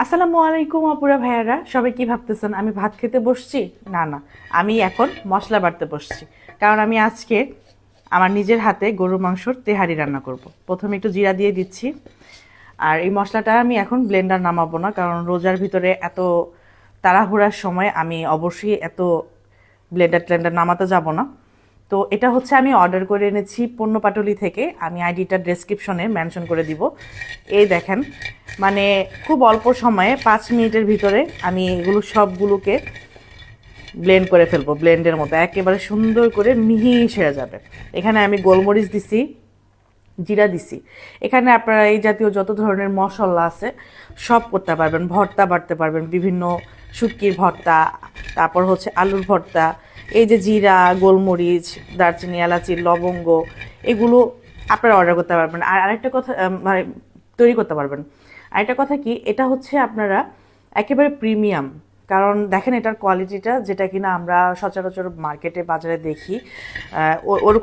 আসসালামু আলাইকুম আপুরা ভাইয়ারা, সবাই কি ভাবতেছেন আমি ভাত খেতে বসছি? না না, আমি এখন মশলা বাটতে বসছি। কারণ আমি আজকে আমার নিজের হাতে গরু মাংসর তেহারি রান্না করব। প্রথমে একটু জিরা দিয়ে দিচ্ছি। আর এই মশলাটা আমি এখন ব্লেন্ডার নামাবো না, কারণ রোজার ভিতরে এত তাড়াহুড়ার সময় আমি অবশ্যই এত ব্লেন্ডার নামাতে যাব না। তো এটা হচ্ছে আমি অর্ডার করে এনেছি পণ্যপাটলি থেকে। আমি আইডিটা ডেসক্রিপশনে মেনশন করে দিব। এই দেখেন, মানে খুব অল্প সময়ে 5 মিনিটের ভিতরে আমি এগুলো সবগুলোকে ব্লেন্ড করে ফেলবো। ব্লেন্ডের মতো একেবারে সুন্দর করে মিহি সেরে যাবে। এখানে আমি গোলমরিচ দিছি, জিরা দিছি। এখানে আপনারা এই জাতীয় যত ধরনের মশলা আছে সব করতে পারবেন। ভর্তা বাটতে পারবেন, বিভিন্ন শুটকির ভর্তা, তারপর হচ্ছে আলুর ভর্তা। এই যে জিরা, গোলমরিচ, দারচিনি, এলাচি, লবঙ্গ, এগুলো আপনারা অর্ডার করতে পারবেন। আর আরেকটা কথা, মানে তৈরি করতে পারবেন। আরেকটা কথা কি, এটা হচ্ছে আপনারা একেবারে প্রিমিয়াম। কারণ দেখেন এটার কোয়ালিটিটা, যেটা কিনা আমরা সচরাচর মার্কেটে বাজারে দেখি ওরকম